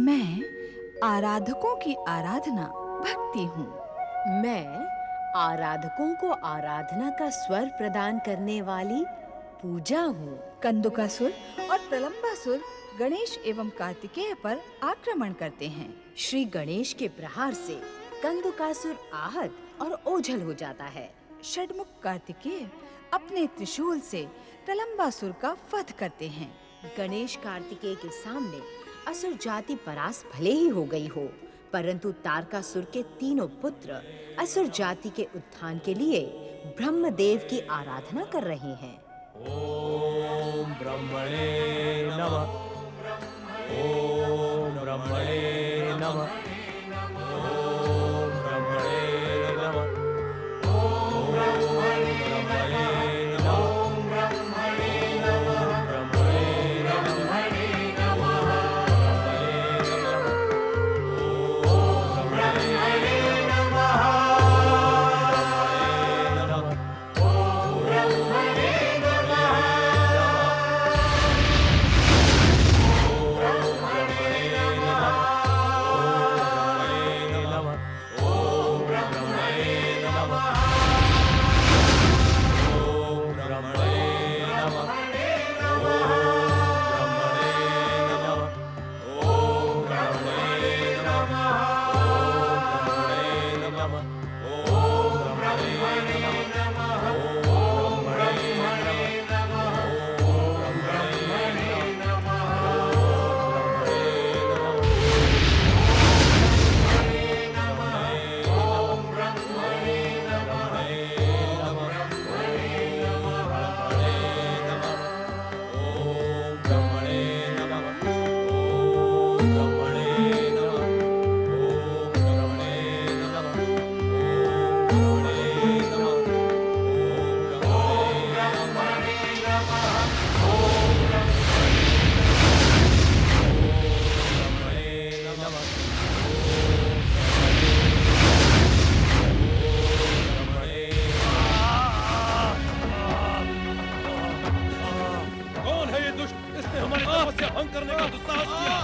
मैं आराधकों की आराधना भक्ति हूँ। मैं आराधकों को आराधना का स्वर प्रदान करने वाली पूजा हूँ। कंदुकासुर और प्रलंबासुर गणेश एवं कार्तिकेय पर आक्रमण करते हैं। श्री गणेश के प्रहार से कंदुकासुर आहत और ओझल हो जाता है। षडमुख कार्तिकेय अपने त्रिशूल से प्रलंबासुर का वध करते हैं। गणेश कार्तिकेय के सामने असुर जाति परास्त भले ही हो गई हो, परंतु तारकासुर के तीनों पुत्र असुर जाति के उत्थान के लिए ब्रह्मदेव की आराधना कर रहे हैं। ओम ब्रह्मणे नमः। ओम ब्रह्मणे नमः। ओम ब्रह्मणे नमः। ओम ब्रह्मणे नमः। ओम ब्रह्मणे नमः। ब्रह्मणे नमः। कौन है ये दुष्ट? इसने हमारी तपस्या भंग करने का दुस्साहस किया।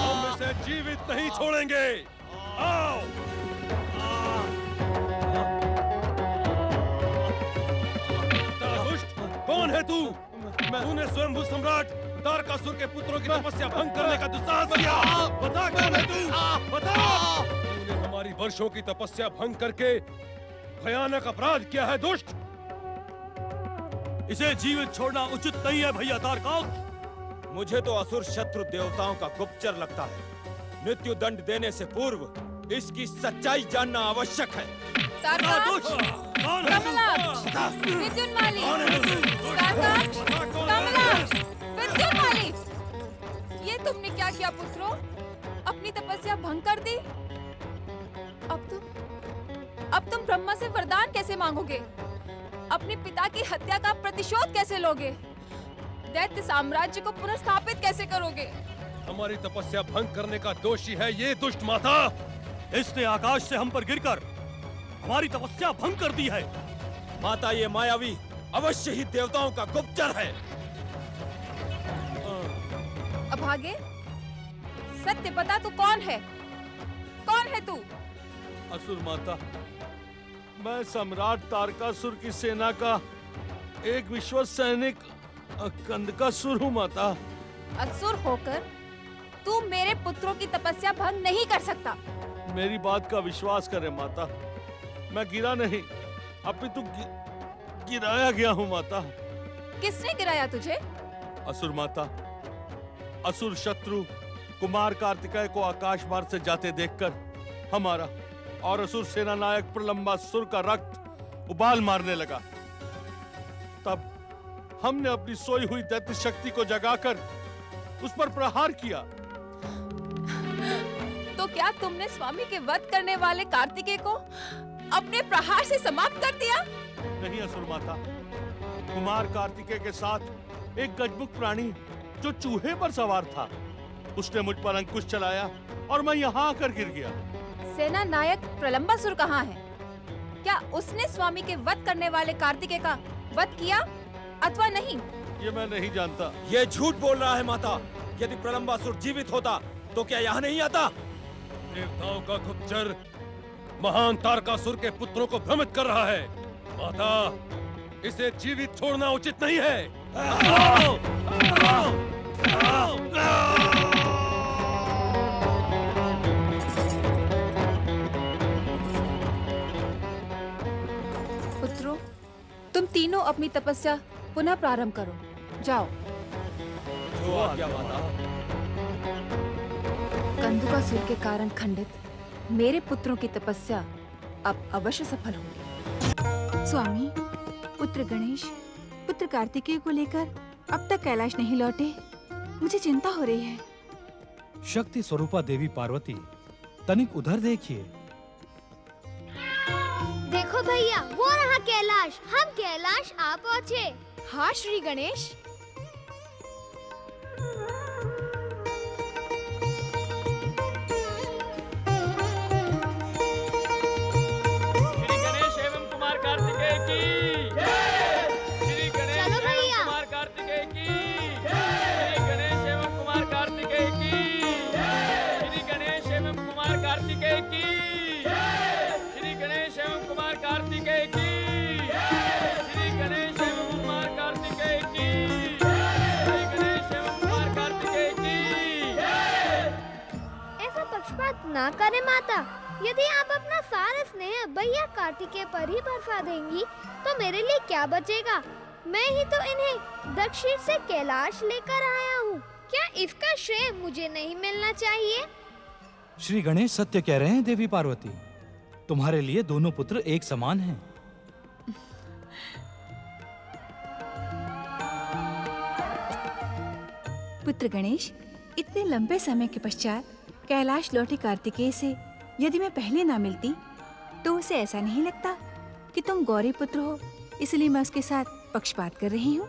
हम इसे जीवित नहीं छोड़ेंगे। आओ। दुष्ट, कौन है तू? तूने स्वयंभू सम्राट तारकासुर के पुत्रों की तपस्या भंग करने का दुस्साहस किया। बता कौन है तू? बता। तूने हमारी वर्षों की तपस्या भंग करके भयानक अपराध किया है दुष्ट। इसे जीवित छोड़ना उचित नहीं है भैया तारकासुर। मुझे तो असुर शत्रु देवताओं का गुप्तचर लगता है। मृत्यु दंड देने से पूर्व इसकी सच्चाई जानना आवश्यक है। ये तुमने क्या किया पुत्रों? अपनी तपस्या भंग कर दी। अब तुम ब्रह्मा से वरदान कैसे मांगोगे? अपने पिता की हत्या का प्रतिशोध कैसे लोगे? दैत्य साम्राज्य को पुनर्स्थापित कैसे करोगे? हमारी तपस्या भंग करने का दोषी है ये दुष्ट माता। इसने आकाश से हम पर गिरकर हमारी तपस्या भंग कर दी है। माता, ये मायावी अवश्य ही देवताओं का गुप्तचर है। अभागे, सत्य बता, तू कौन है? कौन है तू? असुर माता, मैं सम्राट तारकासुर की सेना का एक विश्वस्त सैनिक कंदकासुर हूँ माता। असुर होकर तू मेरे पुत्रों की तपस्या भंग नहीं कर सकता। मेरी बात का विश्वास करें माता, मैं गिरा नहीं, अपितु गिराया गया हूँ माता। किसने गिराया तुझे? असुर माता, असुर शत्रु कुमार कार्तिकेय को आकाश मार्ग से जाते देखकर हमारा और असुर सेना नायक प्रलंबासुर का रक्त उबाल मारने लगा। तब हमने अपनी सोई हुई दैत्य शक्ति को जगाकर उस पर प्रहार किया। तो क्या तुमने स्वामी के वध करने वाले कार्तिकेय को अपने प्रहार से समाप्त कर दिया? नहीं असुर माता, कुमार कार्तिकेय के साथ एक गजमुख प्राणी जो चूहे पर सवार था, उसने मुझ पर अंकुश चलाया और मैं यहाँ आकर गिर गया। सेना नायक प्रलंबासुर कहाँ है? क्या उसने स्वामी के वध करने वाले कार्तिकेय का वध किया? अथवा नहीं? ये मैं नहीं जानता। ये झूठ बोल रहा है माता। यदि प्रलंबासुर जीवित होता तो क्या यहाँ नहीं आता? देवताओं का गुप्तचर महान तारकासुर के पुत्रों को भ्रमित कर रहा है। माता, इसे जीवित छोड़ना उचित नहीं है। पुत्रों, तुम तीनों अपनी तपस्या पुनः प्रारंभ करो। जाओ। जो आज्ञा माता। कंदुकासुर के कारण खंडित मेरे पुत्रों की तपस्या अब अवश्य सफल होगी। स्वामी, पुत्र गणेश, पुत्र कार्तिकेय को लेकर अब तक कैलाश नहीं लौटे। मुझे चिंता हो रही है। शक्ति स्वरूपा देवी पार्वती, तनिक उधर देखिए। देखो भैया, वो रहा कैलाश। हम कैलाश आ पहुँचे। हाँ श्री गणेश। श्री गणेश एवं कुमार कार्तिकेय की जय। श्री गणेश चलो एवं भैया। कुमार कार्तिकेय की जय। श्री गणेश एवं कुमार कार्तिकेय की जय। श्री गणेश एवं कुमार कार्तिकेय की जय। श्री गणेश एवं कुमार कार्तिकेय की जय। श्री गणेश एवं कुमार कार्तिकेय की जय। श्री गणेश एवं कुमार कार्तिकेय की जय। ऐसा पक्षपात ना करे माता। यदि आप अपना सारा स्नेह भैया कार्तिकेय पर ही बरसा देंगी तो मेरे लिए क्या बचेगा? मैं ही तो इन्हें दक्षिण से कैलाश लेकर आया हूँ। क्या इसका श्रेय मुझे नहीं मिलना चाहिए? श्री गणेश सत्य कह रहे हैं देवी पार्वती। तुम्हारे लिए दोनों पुत्र एक समान हैं। पुत्र गणेश, इतने लंबे समय के पश्चात कैलाश लौटे कार्तिकेय से यदि मैं पहले ना मिलती तो उसे ऐसा नहीं लगता कि तुम गौरी पुत्र हो, इसलिए मैं उसके साथ पक्षपात कर रही हूँ।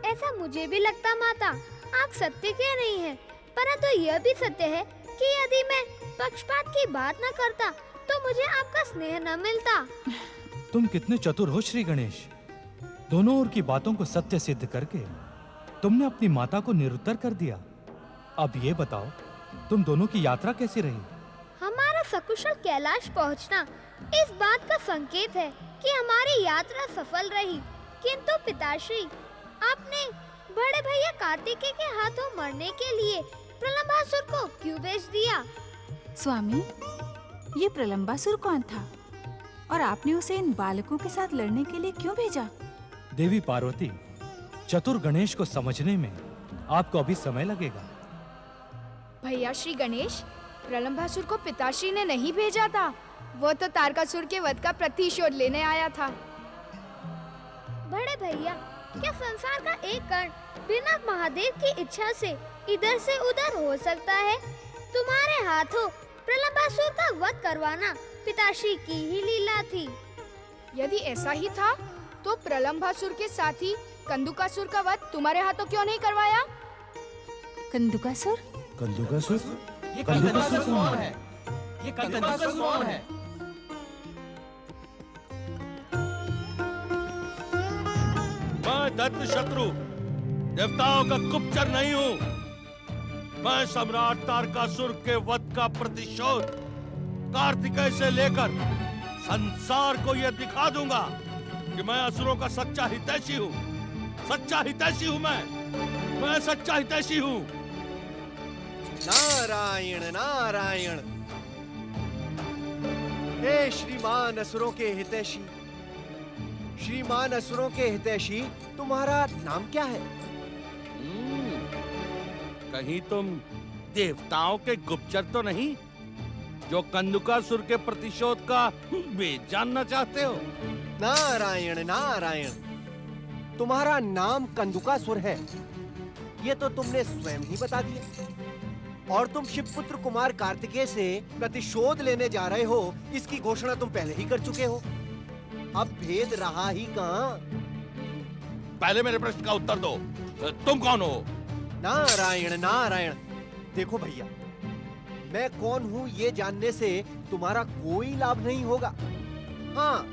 ऐसा मुझे भी लगता माता। आप सत्य कह रही हैं, परंतु यह भी सत्य है कि यदि मैं पक्षपात की बात न करता तो मुझे आपका स्नेह न मिलता। तुम कितने चतुर हो श्री गणेश। दोनों ओर की बातों को सत्य सिद्ध करके तुमने अपनी माता को निरुत्तर कर दिया। अब ये बताओ, तुम दोनों की यात्रा कैसी रही? हमारा सकुशल कैलाश पहुंचना इस बात का संकेत है कि हमारी यात्रा सफल रही। किंतु पिताश्री, आपने बड़े भैया कार्तिकेय के हाथों मरने के लिए प्रलंबासुर को क्यों भेज दिया? स्वामी, ये प्रलंबासुर कौन था और आपने उसे इन बालकों के साथ लड़ने के लिए क्यों भेजा? देवी पार्वती, चतुर गणेश को समझने में आपको अभी समय लगेगा। भैया श्री गणेश, प्रलंबासुर को पिताश्री ने नहीं भेजा था। वो तो तारकासुर के वध का प्रतिशोध लेने आया था। बड़े भैया, क्या संसार का एक कण बिना महादेव की इच्छा से इधर से उधर हो सकता है? तुम्हारे हाथों प्रलंबासुर का वध करवाना पिताश्री की ही लीला थी। यदि ऐसा ही था तो प्रलंबासुर के साथी कंदुकासुर का वध तुम्हारे हाथों क्यों नहीं करवाया? कंदुकासुर? कंदुकासुर? ये कंदुकासुर कौन है? ये कंदुकासुर कौन है? मैं दत्त शत्रु देवताओं का गुप्तचर नहीं हूँ। मैं सम्राट तारकासुर के वध का प्रतिशोध कार्तिकेय से लेकर संसार को यह दिखा दूंगा कि मैं असुरों का सच्चा हितैषी हूँ। सच्चा हितैषी हूँ मैं सच्चा हितैषी हूँ। नारायण नारायण। हे श्रीमान असुरों के हितैषी, श्रीमान असुरों के हितैषी, तुम्हारा नाम क्या है? कहीं तुम देवताओं के गुप्तचर तो नहीं जो कंदुकासुर के प्रतिशोध का वेद जानना चाहते हो? नारायण नारायण, तुम्हारा नाम कंदुकासुर है, ये तो तुमने स्वयं ही बता दिया। और तुम शिवपुत्र कुमार कार्तिकेय से प्रतिशोध लेने जा रहे हो, इसकी घोषणा तुम पहले ही कर चुके हो। अब भेद रहा ही कहाँ? पहले मेरे प्रश्न का उत्तर दो, तुम कौन हो? नारायण नारायण। देखो भैया, मैं कौन हूँ ये जानने से तुम्हारा कोई लाभ नहीं होगा। हाँ,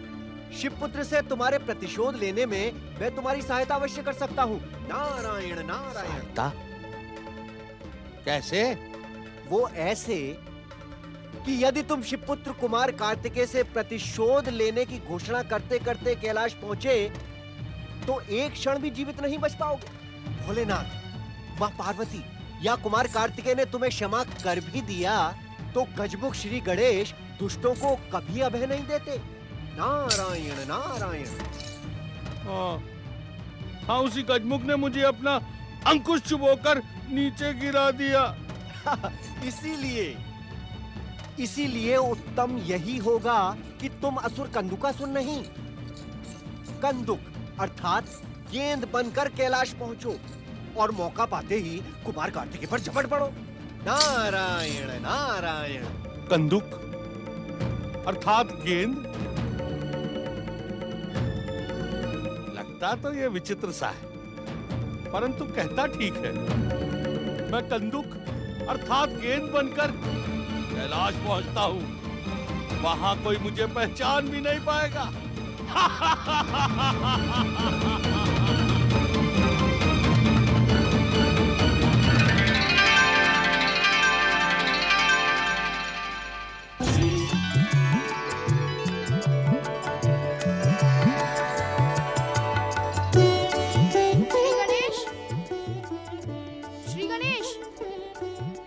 शिवपुत्र से तुम्हारे प्रतिशोध लेने में मैं तुम्हारी सहायता अवश्य कर सकता हूँ। नारायण नारायण। कैसे? वो ऐसे कि यदि तुम शिवपुत्र कुमार कार्तिकेय से प्रतिशोध लेने की घोषणा करते करते कैलाश पहुंचे तो एक क्षण भी जीवित नहीं बच पाओगे। भोलेनाथ, माँ पार्वती या कुमार कार्तिकेय ने तुम्हें क्षमा कर भी दिया तो गजमुख श्री गणेश दुष्टों को कभी अभय नहीं देते। नारायण नारायण। हाँ, उसी गजमुख ने मुझे अपना अंकुश चुभोकर नीचे गिरा दिया। इसीलिए उत्तम यही होगा कि तुम असुर कंदुकासुर नहीं, कंदुक अर्थात गेंद बनकर कैलाश पहुंचो और मौका पाते ही कुमार कार्तिकेय पर झपट पड़ो। नारायण नारायण। कंदुक अर्थात गेंद? लगता तो ये विचित्र सा है, परंतु कहता ठीक है। मैं कंदुक अर्थात गेंद बनकर कैलाश पहुंचता हूँ, वहां कोई मुझे पहचान भी नहीं पाएगा। श्री गणेश,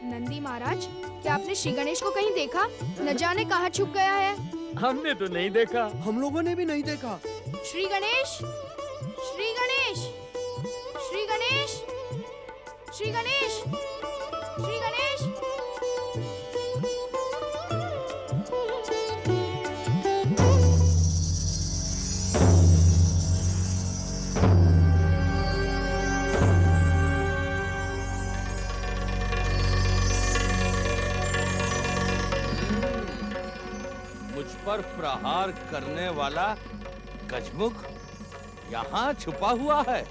नंदी महाराज, क्या आपने श्री गणेश को कहीं देखा? न जाने कहाँ छुप गया है। हमने तो नहीं देखा। हम लोगों ने भी नहीं देखा। श्री गणेश, श्री गणेश, श्री गणेश, श्री गणेश, श्री गणेश। मुझ पर प्रहार करने वाला गजमुख यहाँ छुपा हुआ है।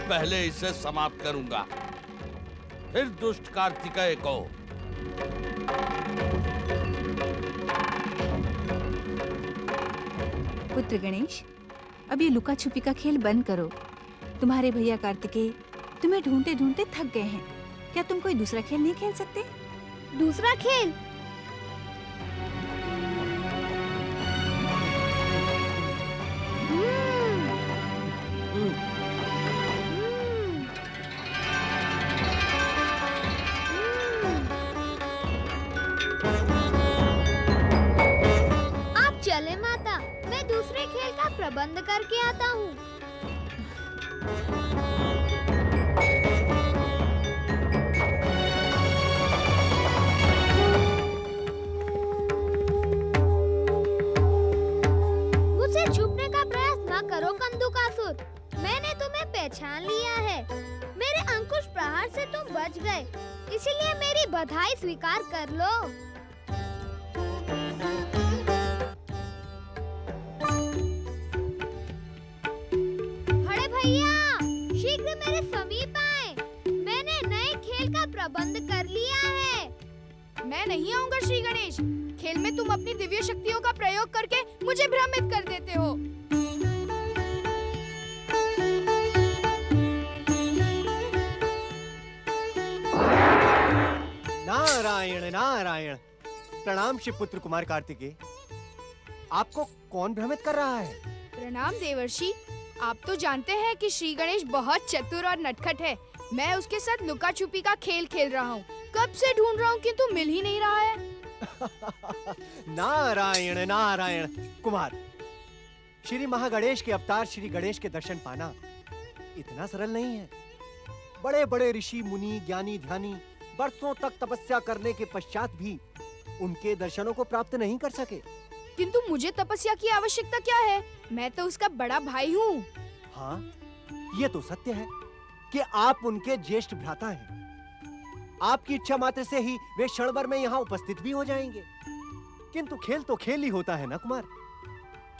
पहले इसे समाप्त करूंगा, फिर दुष्ट कार्तिकेय को। पुत्र गणेश, अब ये लुका छुपी का खेल बंद करो। तुम्हारे भैया कार्तिकेय तुम्हें ढूंढते ढूंढते थक गए हैं। क्या तुम कोई दूसरा खेल नहीं खेल सकते? दूसरा खेल? आप चले माता, मैं दूसरे खेल का प्रबंध करके आता हूँ। मुझसे छुपने का प्रयास न करो कंदुकासुर, मैंने तुम्हें पहचान लिया है। मेरे अंकुश प्रहार से तुम बच गए, इसीलिए मेरी बधाई स्वीकार कर लो। बड़े भैया, शीघ्र मेरे समीप आए। मैंने नए खेल का प्रबंध कर लिया है। मैं नहीं आऊंगा श्री गणेश। खेल में तुम अपनी दिव्य शक्तियों का प्रयोग करके मुझे भ्रमित कर देते हो। नारायण नारायण। प्रणाम शिवपुत्र कुमार कार्तिकेय। आपको कौन भ्रमित कर रहा है? प्रणाम देवर्षि। आप तो जानते हैं कि श्री गणेश बहुत चतुर और नटखट है। मैं उसके साथ लुका छुपी का खेल खेल रहा हूँ। कब से ढूंढ रहा हूँ किंतु मिल ही नहीं रहा है। नारायण नारायण। कुमार, श्री महागणेश के अवतार श्री गणेश के दर्शन पाना इतना सरल नहीं है। बड़े बड़े ऋषि मुनि ज्ञानी ध्यानी बरसों तक तपस्या करने के पश्चात भी उनके दर्शनों को प्राप्त नहीं कर सके। किंतु मुझे तपस्या की आवश्यकता क्या है? मैं तो उसका बड़ा भाई हूँ। हाँ, ये तो सत्य है कि आप उनके ज्येष्ठ भ्राता हैं। आपकी इच्छा मात्र से ही वे क्षण भर में यहाँ उपस्थित भी हो जाएंगे। किंतु खेल तो खेल ही होता है ना कुमार।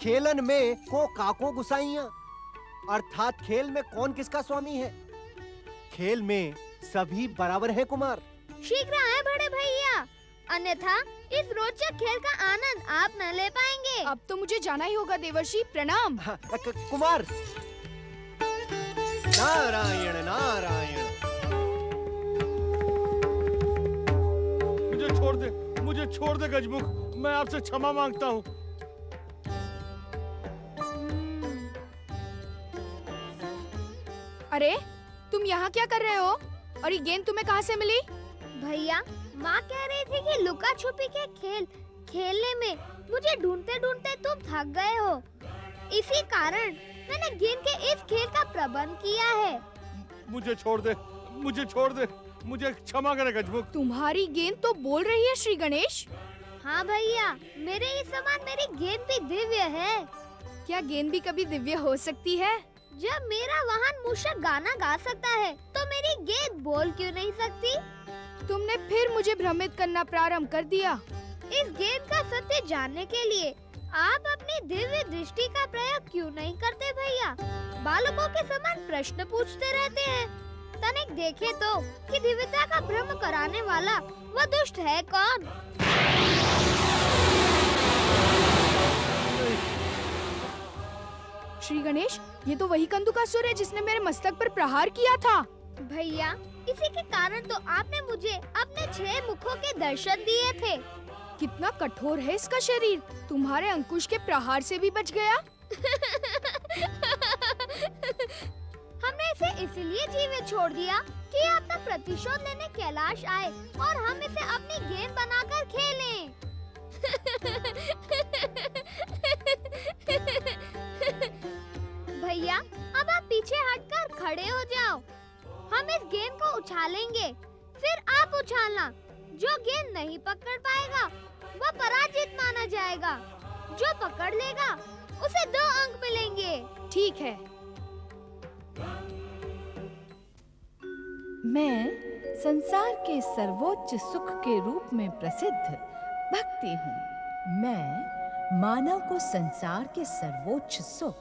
खेलन में को काको गुसाइयां, अर्थात खेल में कौन किसका स्वामी है। खेल में सभी बराबर हैं कुमार। शीघ्र आए बड़े भैया, अन्यथा इस रोचक खेल का आनंद आप न ले पाएंगे। अब तो मुझे जाना ही होगा देवर्षि, प्रणाम। हाँ, कुमार, नारायण नारायण। मुझे छोड़ दे गजमुख, मैं आपसे क्षमा मांगता हूँ। अरे तुम यहाँ क्या कर रहे हो? और ये गेंद तुम्हें कहाँ से मिली? भैया, माँ कह रही थी कि लुका छुपी के खेल खेलने में मुझे ढूंढते ढूंढते तुम थक गए हो। इसी कारण मैंने गेंद के इस खेल का प्रबंध किया है। मुझे छोड़ दे, मुझे क्षमा करे गजमुख। तुम्हारी गेंद तो बोल रही है श्री गणेश। हाँ भैया, मेरे ही समान मेरी गेंद भी दिव्य है। क्या गेंद भी कभी दिव्य हो सकती है? जब मेरा वाहन मूषक गाना गा सकता है, तो मेरी गेंद बोल क्यों नहीं सकती? तुमने फिर मुझे भ्रमित करना प्रारंभ कर दिया। इस गेंद का सत्य जानने के लिए आप अपनी दिव्य दृष्टि का प्रयोग क्यों नहीं करते भैया? बालकों के समान प्रश्न पूछते रहते हैं। तनिक देखे तो कि दिव्यता का भ्रम कराने वाला वह दुष्ट है कौन? श्री गणेश, ये तो वही कंदुकासुर है जिसने मेरे मस्तक पर प्रहार किया था। भैया, इसी के कारण तो आपने मुझे अपने 6 मुखों के दर्शन दिए थे। कितना कठोर है इसका शरीर, तुम्हारे अंकुश के प्रहार से भी बच गया। हमने इसे इसलिए जीवित छोड़ दिया कि अपना प्रतिशोध लेने कैलाश आए और हम इसे अपनी गेंद बनाकर खेलें। भैया, अब आप पीछे हटकर खड़े हो जाओ। हम इस गेंद को उछालेंगे, फिर आप उछालना। जो गेंद नहीं पकड़ पाएगा वह पराजित माना जाएगा। जो पकड़ लेगा उसे 2 अंक मिलेंगे। ठीक है। मैं संसार के सर्वोच्च सुख के रूप में प्रसिद्ध भक्ति हूँ। मैं मानव को संसार के सर्वोच्च सुख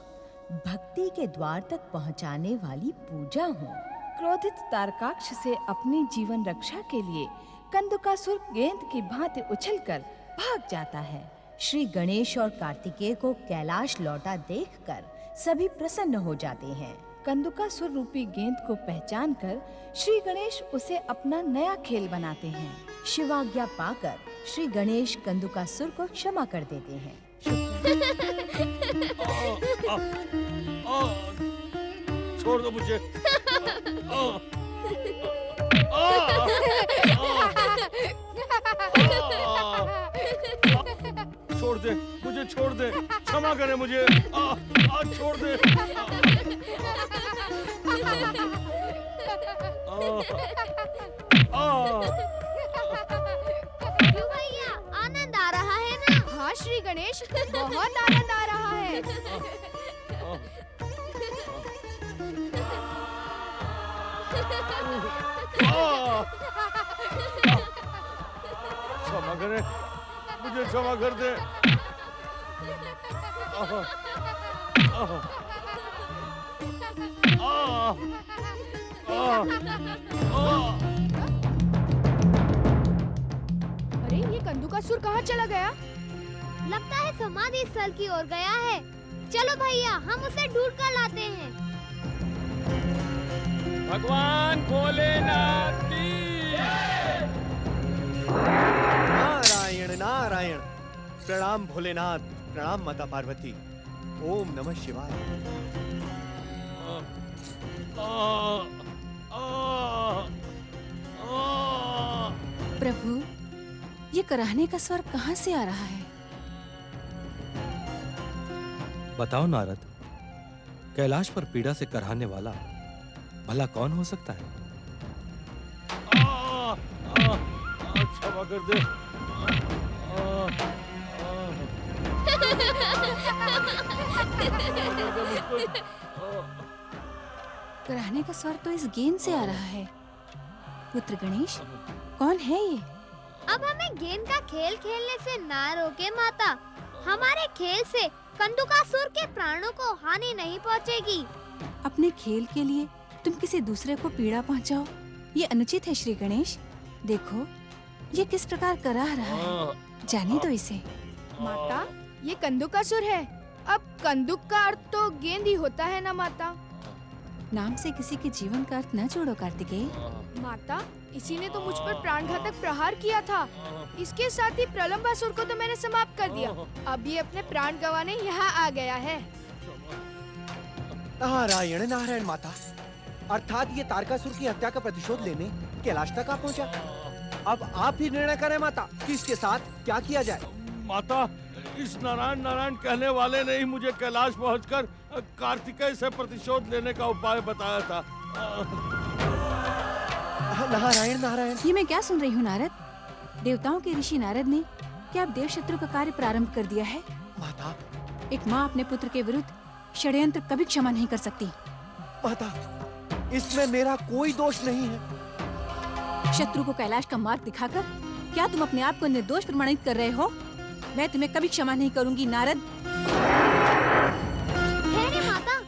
भक्ति के द्वार तक पहुंचाने वाली पूजा हूँ। क्रोधित तारकाक्ष से अपनी जीवन रक्षा के लिए कंदुकासुर गेंद की भांति उछलकर भाग जाता है। श्री गणेश और कार्तिकेय को कैलाश लौटा देखकर सभी प्रसन्न हो जाते हैं। कंदुकासुर रूपी गेंद को पहचानकर श्री गणेश उसे अपना नया खेल बनाते हैं। शिवाज्ञा पाकर श्री गणेश कंदुकासुर को क्षमा कर देते हैं। छोड़ दो मुझे। छोड़ दे, मुझे छोड़ दे, क्षमा करे मुझे। छोड़ दे। क्यों भैया, आनंद आ रहा है ना? हाँ श्री गणेश, बहुत आनंद आ रहा है। क्षमा करे, मुझे क्षमा कर दे। अरे ये कंदुकासुर कहाँ चला गया? लगता है समाधि स्थल की ओर गया है। चलो भैया, हम उसे ढूंढ कर लाते हैं। भगवान भोलेनाथ की नारायण नारायण। प्रणाम भोलेनाथ, प्रणाम माता पार्वती। ओम नमः शिवाय। प्रभु, ये कराहने का स्वर कहाँ से आ रहा है? बताओ नारद, कैलाश पर पीड़ा से कराहने वाला भला कौन हो सकता है? क्षमा कर दे। कराहने का स्वर तो इस गेंद से आ रहा है। पुत्र गणेश, कौन है ये? अब हमें गेंद का खेल खेलने से ना रोके माता। हमारे खेल से कंदुकासुर के प्राणों को हानि नहीं पहुंचेगी। अपने खेल के लिए तुम किसी दूसरे को पीड़ा पहुंचाओ, ये अनुचित है श्री गणेश। देखो, ये किस प्रकार कराह रहा है, जाने दो इसे। माता, ये कंदुकासुर है। अब कंदुक का अर्थ तो गेंद ही होता है ना माता? नाम से किसी के जीवन का अर्थ न जोड़ो कार्तिकेय। माता, इसी ने तो मुझ पर प्राणघातक प्रहार किया था। इसके साथ ही प्रलंबासुर को तो मैंने समाप्त कर दिया। अब ये अपने प्राण गंवाने यहाँ आ गया है। नारायण नारायण माता, अर्थात ये तारकासुर की हत्या का प्रतिशोध लेने कैलाश तक आ पहुंचा। अब आप ही निर्णय करें माता कि इसके साथ क्या किया जाए। माता, इस नारायण नारायण कहने वाले ने ही मुझे कैलाश पहुंचकर कार्तिकेय से प्रतिशोध लेने का उपाय बताया था। नारायण नारायण। ये मैं क्या सुन रही हूँ नारद? देवताओं के ऋषि नारद ने क्या अब देवशत्रु का कार्य प्रारंभ कर दिया है? माता, एक माँ अपने पुत्र के विरुद्ध षड्यंत्र कभी क्षमा नहीं कर सकती। माता, इसमें मेरा कोई दोष नहीं है। शत्रु को कैलाश का मार्ग दिखाकर क्या तुम अपने आप को निर्दोष प्रमाणित कर रहे हो? मैं तुम्हें कभी क्षमा नहीं करूंगी नारद। ठहरे माता,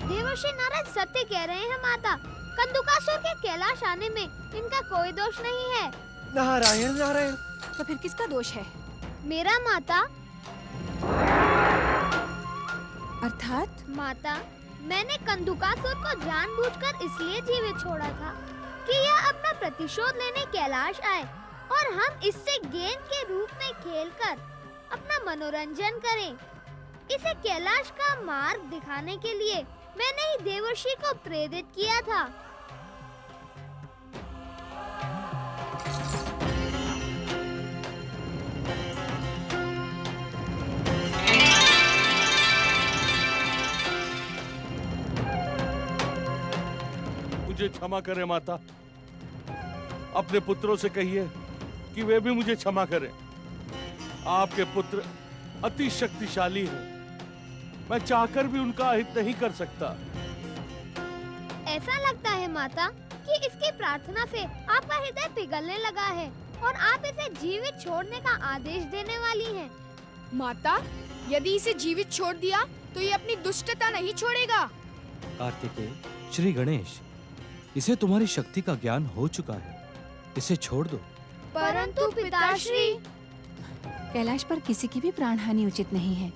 देवर्षि नारद सत्य कह रहे हैं माता। कंदुकासुर के कैलाश आने में इनका कोई दोष नहीं है। नारायण नारायण। तो फिर किसका दोष है? मेरा माता। अर्थात? माता, मैंने कंदुकासुर को जानबूझकर इसलिए जीवित छोड़ा था कि यह अपना प्रतिशोध लेने कैलाश आए और हम इससे गेंद के रूप में खेलकर अपना मनोरंजन करें। इसे कैलाश का मार्ग दिखाने के लिए मैंने ही देवर्षि को प्रेरित किया था। मुझे क्षमा करें माता। अपने पुत्रों से कहिए कि वे भी मुझे क्षमा करें। आपके पुत्र अति शक्तिशाली हैं। मैं चाहकर भी उनका अहित नहीं कर सकता। ऐसा लगता है माता कि इसकी प्रार्थना से आपका हृदय पिघलने लगा है और आप इसे जीवित छोड़ने का आदेश देने वाली हैं। माता, यदि इसे जीवित छोड़ दिया तो ये अपनी दुष्टता नहीं छोड़ेगा। कार्तिकेय, श्री गणेश, इसे तुम्हारी शक्ति का ज्ञान हो चुका है, इसे छोड़ दो। परंतु पिताश्री। कैलाश पर किसी की भी प्राण हानि उचित नहीं है,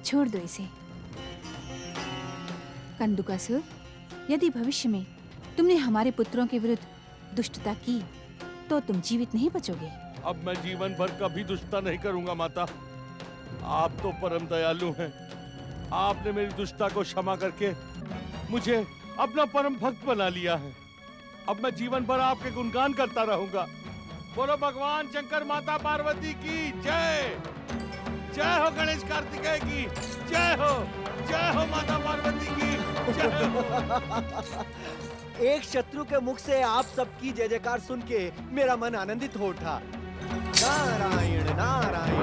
छोड़ दो इसे। कंदुकासुर, यदि भविष्य में तुमने हमारे पुत्रों के विरुद्ध दुष्टता की तो तुम जीवित नहीं बचोगे। अब मैं जीवन भर कभी दुष्टता नहीं करूंगा माता। आप तो परम दयालु हैं। आपने मेरी दुष्टता को क्षमा करके मुझे अपना परम भक्त बना लिया है। अब मैं जीवन भर आपके गुणगान करता रहूंगा। बोलो भगवान शंकर माता पार्वती की जय। जय हो गणेश कार्तिकेय की जय हो माता पार्वती की जय हो। एक शत्रु के मुख से आप सबकी जय जयकार सुन के मेरा मन आनंदित हो उठा। नारायण नारायण।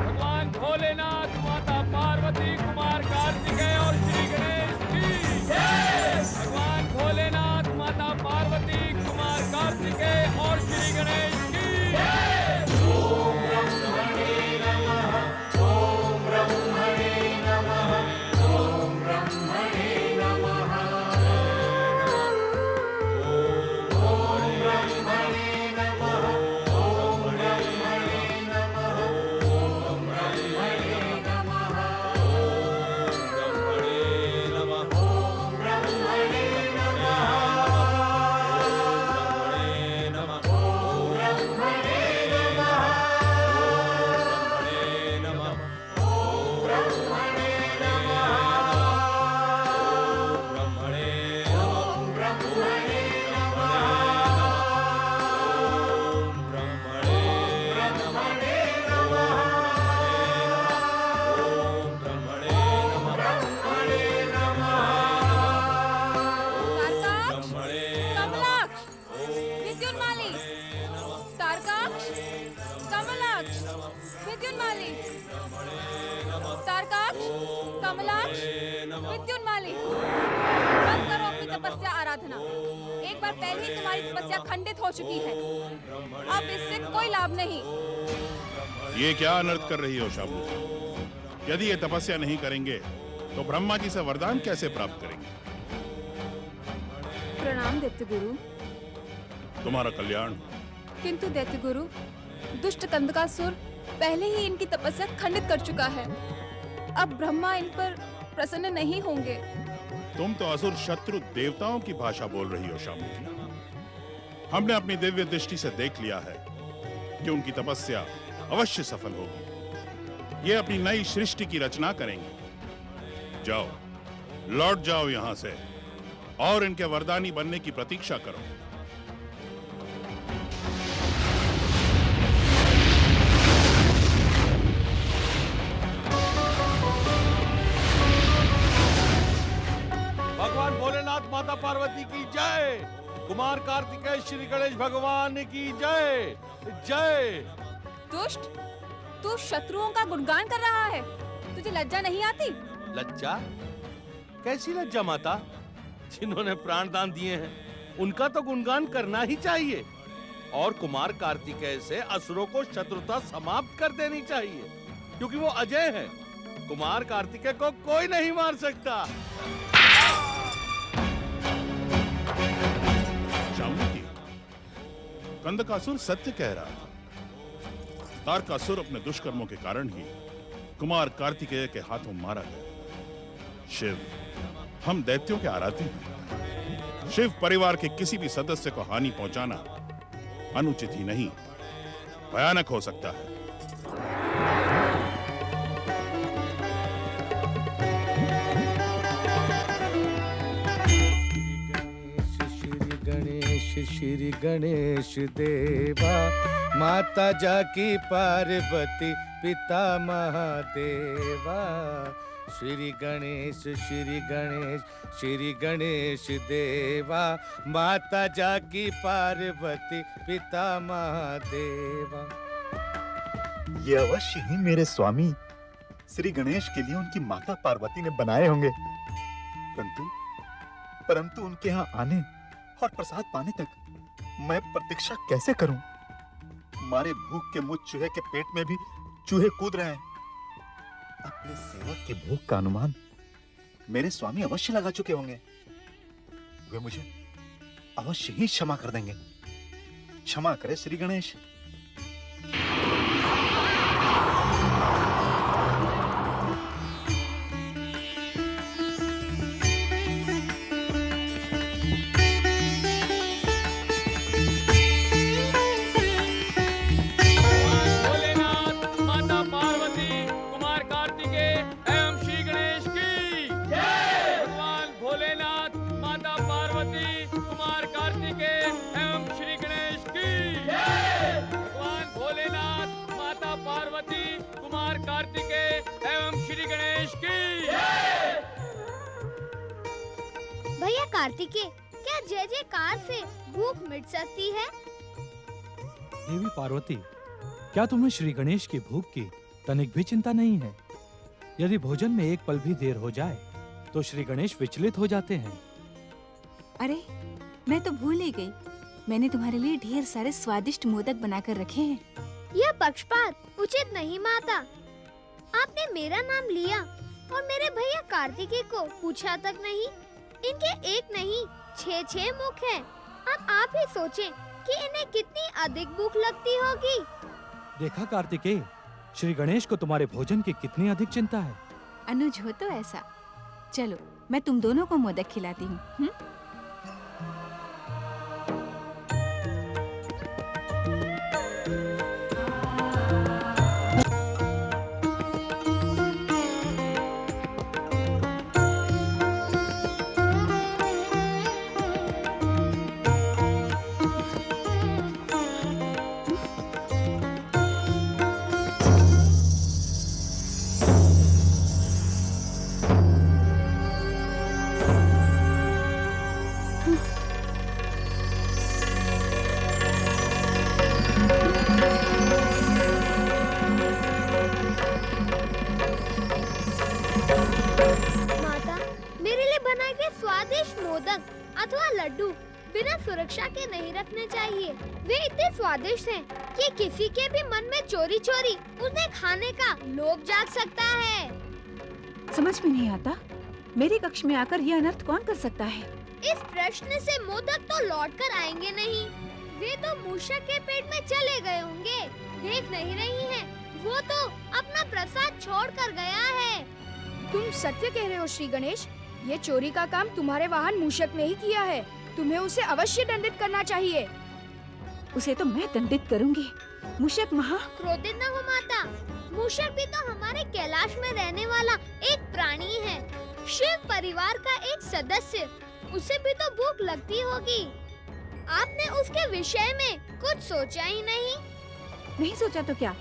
भगवान भोलेनाथ, माता पार्वती, कुमार कार्तिकेय और श्री गणेश की जय। भगवान भोलेनाथ, माता पार्वती, कुमार कार्तिकेय और श्री गणेश की जय। ओम ब्रह्मणे नमः, ओम ब्रह्मणे नमः, ओम ब्रह्मणे नमः, ओम ब्रह्मणे नमः, ओम ब्रह्मणे नमः, ओम ब्रह्मणे नमः, ओम ब्रह्मणे नमः, ओम ब्रह्मणे कमलाक्ष, विद्युन्माली, बंद करो अपनी तपस्या आराधना। एक बार पहले ही तुम्हारी तपस्या खंडित हो चुकी है, अब इससे कोई लाभ नहीं। ये क्या अनर्थ कर रही हो शाबू? यदि ये तपस्या नहीं करेंगे तो ब्रह्मा जी से वरदान कैसे प्राप्त करेंगे? प्रणाम दैत्य गुरु। तुम्हारा कल्याण हो। किंतु दैत्य गुरु, दुष्ट कंदकासुर पहले ही इनकी तपस्या खंडित कर चुका है। अब ब्रह्मा इन पर प्रसन्न नहीं होंगे। तुम तो असुर शत्रु देवताओं की भाषा बोल रही हो शामुकी। हमने अपनी दिव्य दृष्टि से देख लिया है कि उनकी तपस्या अवश्य सफल होगी। ये अपनी नई सृष्टि की रचना करेंगे। जाओ, लौट जाओ यहां से और इनके वरदानी बनने की प्रतीक्षा करो। भगवान भोलेनाथ, माता पार्वती की जय। कुमार कार्तिकेय श्री गणेश भगवान की जय जय। दुष्ट, तू शत्रुओं का गुणगान कर रहा है। तुझे लज्जा नहीं आती? लज्जा? कैसी लज्जा माता? जिन्होंने प्राण दान दिए हैं उनका तो गुणगान करना ही चाहिए, और कुमार कार्तिकेय से असुरों को शत्रुता समाप्त कर देनी चाहिए, क्योंकि वो अजय है। कुमार कार्तिकेय को कोई नहीं मार सकता। शामुकी, कंदकासुर सत्य कह रहा था। तारकासुर अपने दुष्कर्मों के कारण ही कुमार कार्तिकेय के हाथों मारा गया। शिव, हम दैत्यों के आराध्य हैं। शिव परिवार के किसी भी सदस्य को हानि पहुंचाना अनुचित ही नहीं, भयानक हो सकता है। श्री गणेश देवा, माता जाकी पार्वती, पिता महादेवा। श्री गणेश श्री गणेश देवा, माता जाकी पार्वती, पिता महादेवा। ये अवश्य ही मेरे स्वामी श्री गणेश के लिए उनकी माता पार्वती ने बनाए होंगे, परंतु उनके यहाँ आने और प्रसाद पाने तक मैं प्रतीक्षा कैसे करूं? मारे भूख के मुझ चूहे के पेट में भी चूहे कूद रहे हैं। अपने सेवक की भूख का अनुमान मेरे स्वामी अवश्य लगा चुके होंगे। वे मुझे अवश्य ही क्षमा कर देंगे। क्षमा करे श्री गणेश। भैया कार्तिकेय, क्या जय जयकार से भूख मिट सकती है? देवी पार्वती, क्या तुम्हें श्री गणेश की भूख की तनिक भी चिंता नहीं है? यदि भोजन में एक पल भी देर हो जाए तो श्री गणेश विचलित हो जाते हैं। अरे, मैं तो भूल ही गई। मैंने तुम्हारे लिए ढेर सारे स्वादिष्ट मोदक बनाकर रखे हैं। यह पक्षपात उचित नहीं माता। आपने मेरा नाम लिया और मेरे भैया कार्तिकेय को पूछा तक नहीं। इनके एक नहीं 6 मुख हैं। अब आप ही सोचें कि इन्हें कितनी अधिक भूख लगती होगी। देखा कार्तिकेय, श्री गणेश को तुम्हारे भोजन की कितनी अधिक चिंता है। अनुज हो तो ऐसा। चलो, मैं तुम दोनों को मोदक खिलाती हूँ। माता, मेरे लिए बनाए गए स्वादिष्ट मोदक अथवा लड्डू बिना सुरक्षा के नहीं रखने चाहिए। वे इतने स्वादिष्ट हैं कि किसी के भी मन में चोरी चोरी उन्हें खाने का लोभ जाग सकता है। समझ में नहीं आता, मेरे कक्ष में आकर यह अनर्थ कौन कर सकता है? इस प्रश्न से मोदक तो लौट कर आएंगे नहीं। वे तो मूषक के पेट में चले गए होंगे। देख नहीं रही हैं? वो तो अपना प्रसाद छोड़कर गया है। तुम सत्य कह रहे हो श्री गणेश। ये चोरी का काम तुम्हारे वाहन मूषक ने ही किया है। तुम्हें उसे अवश्य दंडित करना चाहिए। उसे तो मैं दंडित करूंगी। मूषक महा, क्रोधित न हो माता। मूषक भी तो हमारे कैलाश में रहने वाला एक प्राणी है, शिव परिवार का एक सदस्य। उसे भी तो भूख लगती होगी। आपने उसके विषय में कुछ सोचा ही नहीं? नहीं सोचा तो क्या,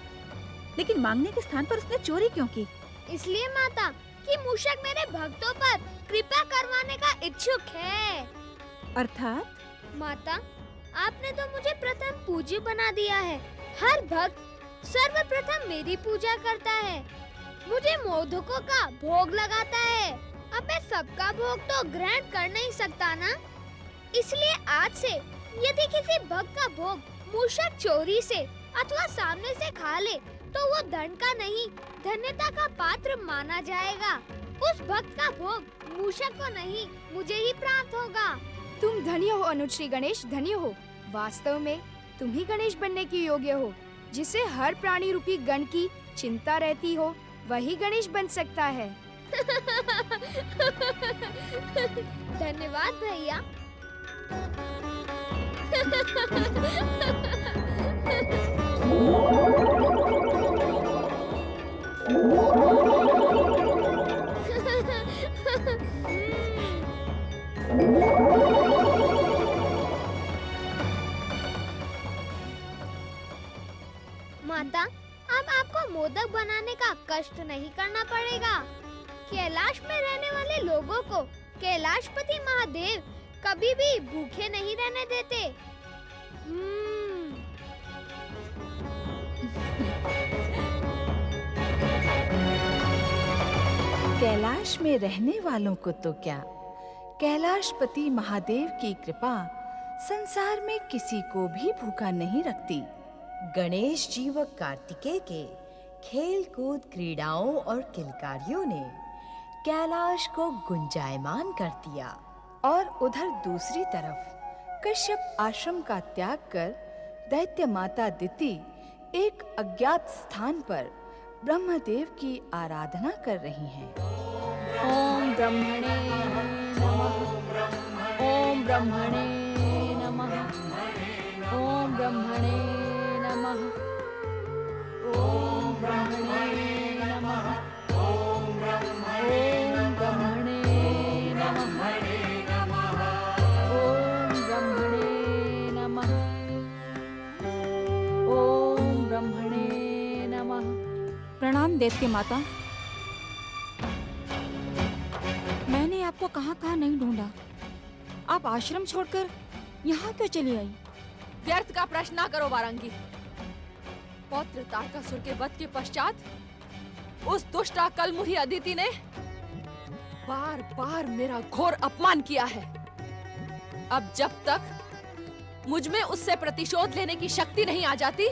लेकिन मांगने के स्थान पर उसने चोरी क्यों की? इसलिए माता कि मूषक मेरे भक्तों पर कृपा करवाने का इच्छुक है। अर्थात? माता, आपने तो मुझे प्रथम पूज्य बना दिया है। हर भक्त सर्वप्रथम मेरी पूजा करता है, मुझे मोदकों का भोग लगाता है। अब मैं सबका भोग तो ग्रहण कर नहीं सकता ना। इसलिए आज से यदि किसी भक्त का भोग मूषक चोरी से अथवा सामने से खा ले तो वो दंड का नहीं, धन्यता का पात्र माना जाएगा। उस भक्त का भोग मूषक को नहीं, मुझे ही प्राप्त होगा। तुम धन्य हो अनुज श्री गणेश, धन्य हो। वास्तव में तुम ही गणेश बनने की योग्य हो। जिसे हर प्राणी रूपी गण की चिंता रहती हो, वही गणेश बन सकता है। धन्यवाद भैया। माता, अब आपको मोदक बनाने का कष्ट नहीं करना पड़ेगा। कैलाश में रहने वाले लोगों को कैलाशपति महादेव कभी भी भूखे नहीं रहने देते। कैलाश में रहने वालों को तो क्या, कैलाशपति महादेव की कृपा संसार में किसी को भी भूखा नहीं रखती। गणेश जी व कार्तिकेय के खेल कूद, क्रीड़ाओं और किलकारियों ने कैलाश को गुंजायमान कर दिया। और उधर दूसरी तरफ कश्यप आश्रम का त्याग कर दैत्य माता दिति एक अज्ञात स्थान पर ब्रह्मदेव की आराधना कर रही हैं। ओम ब्रह्मणे नमः। ओम ब्रह्मणे नमः। ओम ब्रह्मणे नमः। ओम ब्रह्मणे नमः। ओम ब्रह्मणे नमः। ओम ब्रह्मणे नमः। ओम ब्रह्मणे नमः। प्रणाम दैत्य माता। मैंने आपको कहाँ नहीं ढूंढा। आप आश्रम छोड़कर यहाँ क्यों चली आई? व्यर्थ का प्रश्न ना करो वारंगी। पौत्र तारकासुर के वध के पश्चात उस दुष्ट कलमुही अदिति ने बार बार मेरा घोर अपमान किया है। अब जब तक मुझ में उससे प्रतिशोध लेने की शक्ति नहीं आ जाती,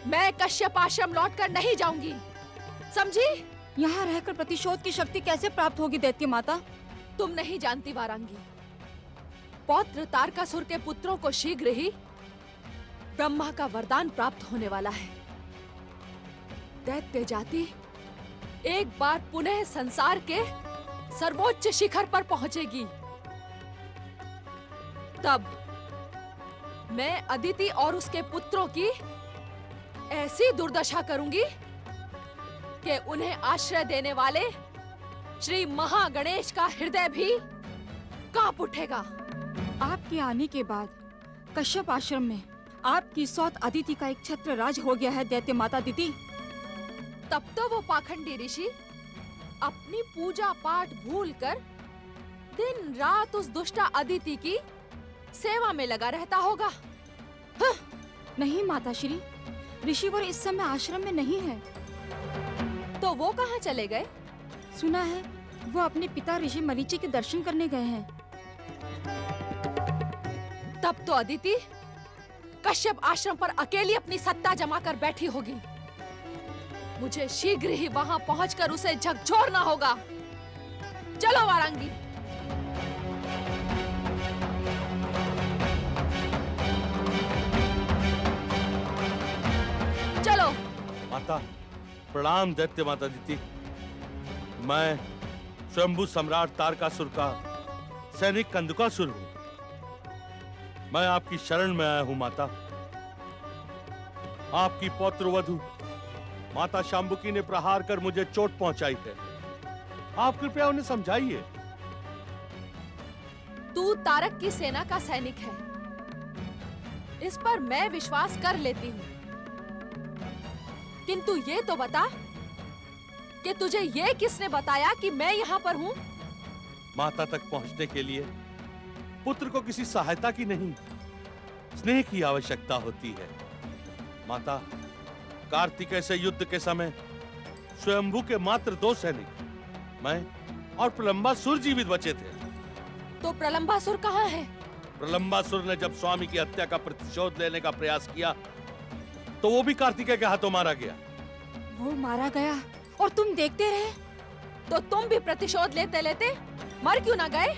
मैं कश्यप आश्रम लौटकर नहीं जाऊंगी, समझी? यहाँ रहकर प्रतिशोध की शक्ति कैसे प्राप्त होगी दैत्य माता? तुम नहीं जानती वारंगी। पौत्र तारकासुर के पुत्रों को शीघ्र ही ब्रह्मा का वरदान प्राप्त होने वाला है। दैत्य जाति एक बार पुनः संसार के सर्वोच्च शिखर पर पहुंचेगी। तब मैं अदिति और उसके पुत्रों की ऐसी दुर्दशा करूंगी कि उन्हें आश्रय देने वाले श्री महागणेश का हृदय भी कांप उठेगा। आपके आने के बाद कश्यप आश्रम में आपकी सौत अदिति का एक छत्र राज हो गया है दैत्य माता दिति। तब तो वो पाखंडी ऋषि अपनी पूजा पाठ भूलकर दिन रात उस दुष्टा अदिति की सेवा में लगा रहता होगा। नहीं माता श्री, ऋषिवर इस समय आश्रम में नहीं है। तो वो कहाँ चले गए? सुना है वो अपने पिता ऋषि मरीचि के दर्शन करने गए हैं। तब तो अदिति कश्यप आश्रम पर अकेली अपनी सत्ता जमा कर बैठी होगी। मुझे शीघ्र ही वहां पहुंचकर उसे झकझोरना होगा। चलो वारंगी। माता प्रणाम दैत्य माता दीति। मैं स्वयंभू सम्राट तारकासुर का सैनिक कंदुकासुर हूं। मैं आपकी शरण में आया हूं माता। आपकी पौत्र वधु माता शांबुकी ने प्रहार कर मुझे चोट पहुंचाई है। आप कृपया उन्हें समझाइए। तू तारक की सेना का सैनिक है, इस पर मैं विश्वास कर लेती हूँ, किंतु ये तो बता कि तुझे ये किसने बताया कि मैं यहाँ पर हूँ? माता तक पहुंचने के लिए पुत्र को किसी सहायता की नहीं, स्नेह की आवश्यकता होती है। माता, कार्तिकेय से युद्ध के समय स्वयंभू के मात्र 2 सैनिक, मैं और प्रलंबासुर जीवित बचे थे। तो प्रलंबासुर कहाँ है? प्रलंबासुर ने जब स्वामी की हत्या का प्रतिशोध लेने का प्रयास किया तो वो भी कार्तिकेय के हाथों मारा गया। वो मारा गया और तुम देखते रहे? तो तुम भी प्रतिशोध लेते लेते मर क्यों ना गए?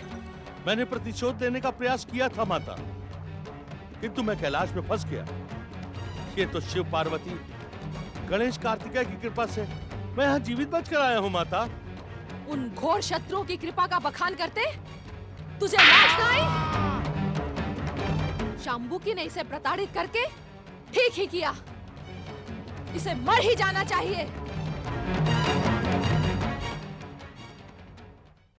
मैंने प्रतिशोध लेने का प्रयास किया था माता, किंतु मैं कैलाश में फंस गया। ये तो शिव पार्वती गणेश कार्तिकेय की कृपा से मैं यहाँ जीवित बचकर आया हूँ माता। उन घोर शत्रुओं की कृपा का बखान करते तुझे लाज न आई? शांबुकी ने इसे प्रताड़ित करके ठीक ही किया, इसे मर ही जाना चाहिए।